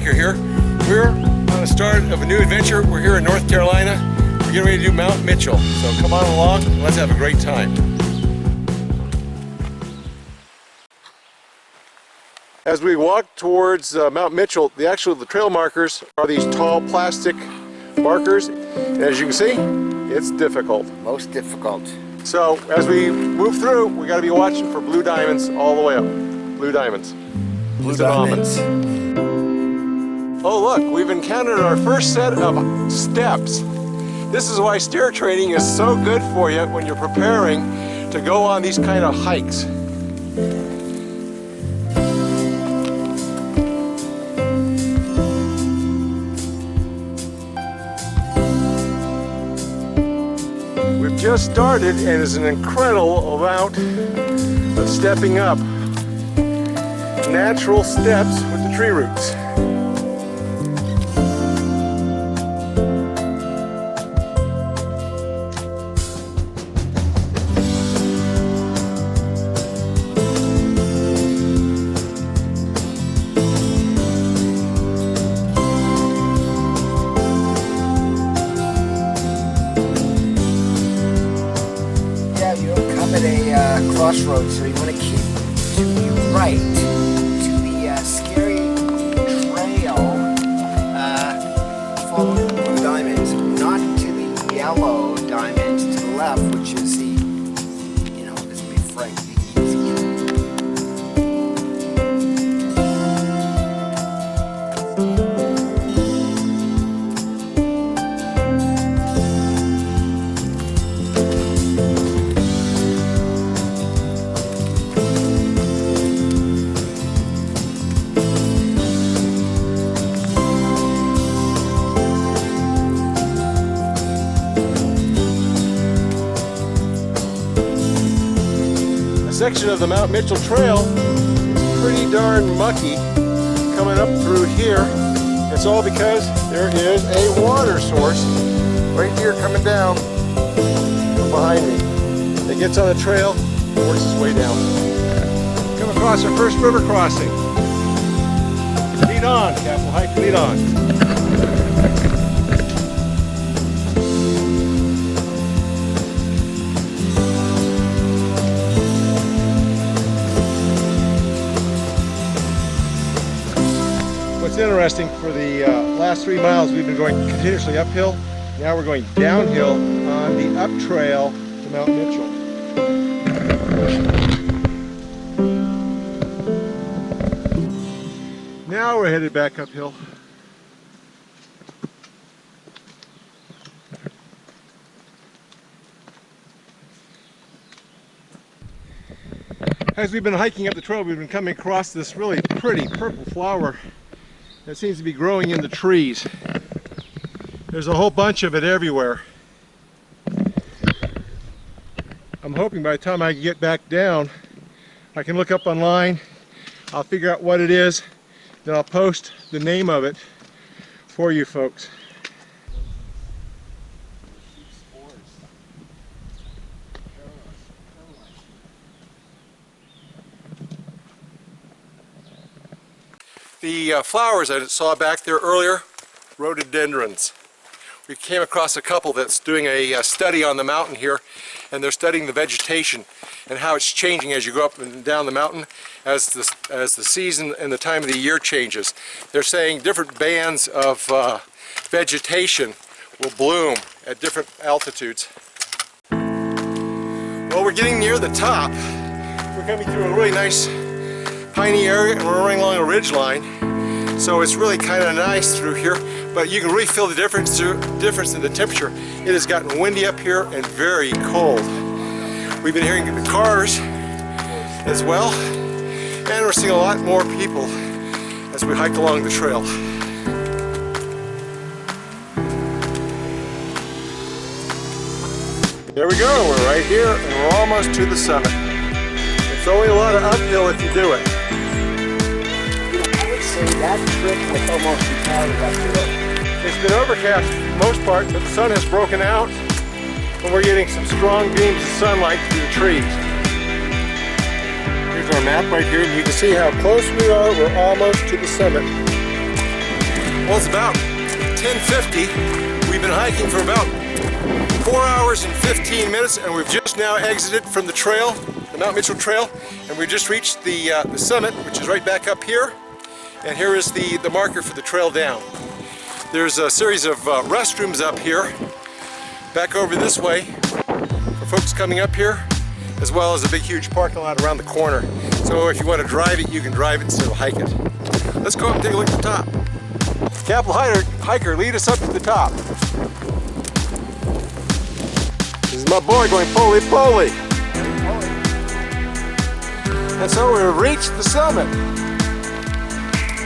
hiker here. We're on the start of a new adventure. We're here in North Carolina. We're getting ready to do Mount Mitchell. So come on along and let's have a great time. As we walk towards Mount Mitchell, the trail markers are these tall plastic markers. And as you can see, it's difficult. Most difficult. So as we move through, we got to be watching for blue diamonds all the way up. Blue diamonds. Blue diamonds. Oh look, we've encountered our first set of steps. This is why stair training is so good for you when you're preparing to go on these kind of hikes. We've just started and it's an incredible amount of stepping up. Natural steps with the tree roots. Yeah, you'll come at a crossroads, so you want to keep to the right. Scary trail, follow the blue diamonds, not to the yellow diamond to the left, which is the, let's be frank, the easy Section of the Mount Mitchell Trail is pretty darn mucky coming up through here. It's all because there is a water source right here coming down behind me. It gets on the trail and works its way down. Come across our first river crossing. Lead on, Capital Hike, lead on. What's interesting, for the last 3 miles we've been going continuously uphill. Now we're going downhill on the up trail to Mount Mitchell. Now we're headed back uphill. As we've been hiking up the trail, we've been coming across this really pretty purple flower that seems to be growing in the trees. There's a whole bunch of it everywhere. I'm hoping by the time I get back down, I can look up online, I'll figure out what it is, then I'll post the name of it for you folks. The flowers I saw back there earlier, rhododendrons. We came across a couple that's doing a study on the mountain here, and they're studying the vegetation and how it's changing as you go up and down the mountain as the season and the time of the year changes. They're saying different bands of vegetation will bloom at different altitudes. Well, we're getting near the top. We're coming through a really nice piney area, and we're running along a ridge line, so it's really kind of nice through here, but you can really feel the difference in the temperature. It has gotten windy up here and very cold. We've been hearing the cars as well, and we're seeing a lot more people as we hike along the trail. There we go, we're right here and we're almost to the summit. It's only a lot of uphill if you do it. That trip was almost entirely uphill. It's been overcast for the most part, but the sun has broken out and we're getting some strong beams of sunlight through the trees. Here's our map right here, and you can see how close we are. We're almost to the summit. Well, it's about 10:50. We've been hiking for about 4 hours and 15 minutes, and we've just now exited from the trail, the Mount Mitchell Trail, and we just reached the summit, which is right back up here. And here is the marker for the trail down. There's a series of restrooms up here, back over this way, for folks coming up here, as well as a big, huge parking lot around the corner. So if you want to drive it, you can drive it instead of hike it. Let's go up and take a look at the top. Capital Hiker, lead us up to the top. This is my boy going poly-poly. And so we've reached the summit.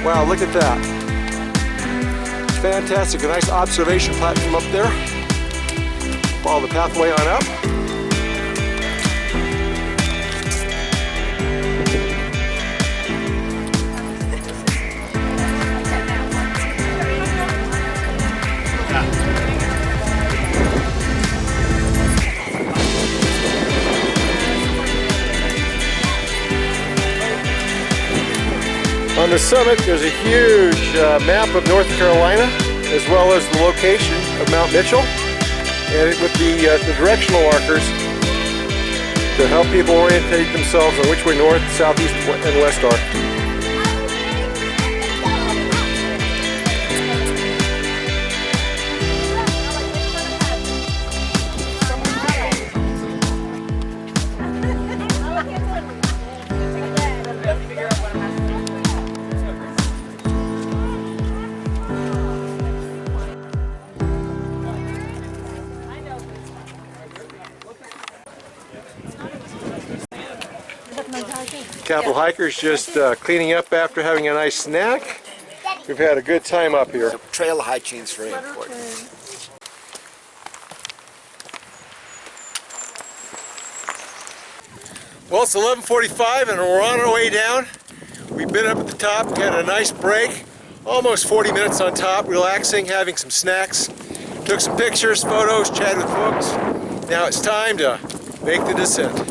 Wow, look at that. Fantastic, a nice observation platform up there. Follow the pathway on up. On the summit, there's a huge map of North Carolina, as well as the location of Mount Mitchell, and with the directional markers to help people orientate themselves on which way north, south, east, and west are. Capital Hikers just cleaning up after having a nice snack. We've had a good time up here. So trail hygiene is very important. Well, it's 11:45 and we're on our way down. We've been up at the top, we had a nice break, almost 40 minutes on top, relaxing, having some snacks. Took some pictures, photos, chatted with folks. Now it's time to make the descent.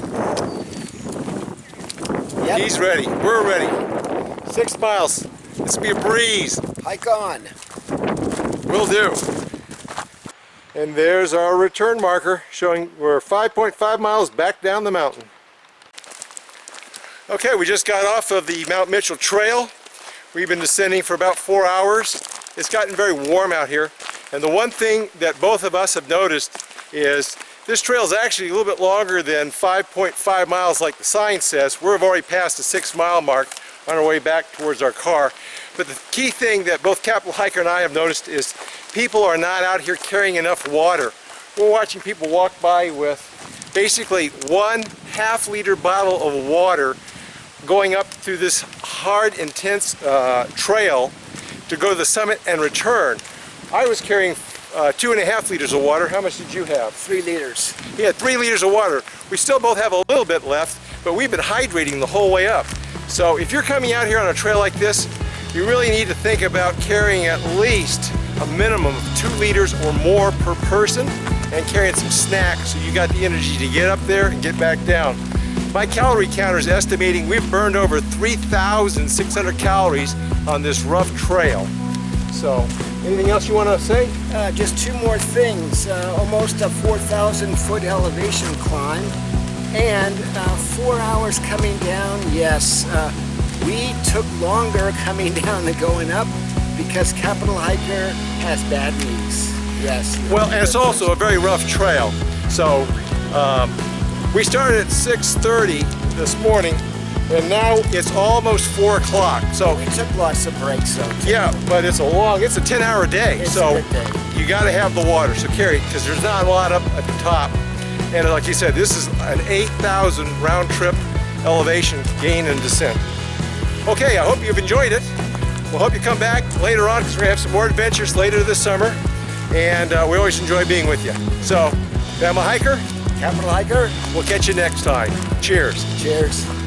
Yep. He's ready, we're ready. 6 miles, this will be a breeze. Hike on. Will do. And there's our return marker showing we're 5.5 miles back down the mountain. Okay, we just got off of the Mount Mitchell Trail. We've been descending for about 4 hours. It's gotten very warm out here. And the one thing that both of us have noticed is this trail is actually a little bit longer than 5.5 miles like the sign says. We've already passed the 6 mile mark on our way back towards our car. But the key thing that both Capital Hiker and I have noticed is people are not out here carrying enough water. We're watching people walk by with basically 1/2 liter bottle of water going up through this hard, intense trail to go to the summit and return. I was carrying 2.5 liters of water. How much did you have? 3 liters. He had 3 liters of water. We still both have a little bit left, but we've been hydrating the whole way up. So if you're coming out here on a trail like this, you really need to think about carrying at least a minimum of 2 liters or more per person and carrying some snacks so you got the energy to get up there and get back down. My calorie counter is estimating we've burned over 3,600 calories on this rough trail. So, anything else you want to say? Just 2 more things. Almost a 4,000 foot elevation climb and 4 hours coming down. Yes, we took longer coming down than going up because Capital Hiker has bad knees. Yes. Well, and it's also a very rough trail. So, we started at 6:30 this morning, and now it's almost 4 o'clock. So we took lots of breaks, though. Yeah, but it's a 10-hour day. It's so a good day. You got to have the water. So carry it because there's not a lot up at the top. And like you said, this is an 8,000 round trip elevation gain and descent. Okay, I hope you've enjoyed it. We'll hope you come back later on because we're gonna have some more adventures later this summer. And we always enjoy being with you. So, Bama Hiker, Capital Hiker, we'll catch you next time. Cheers. cheers.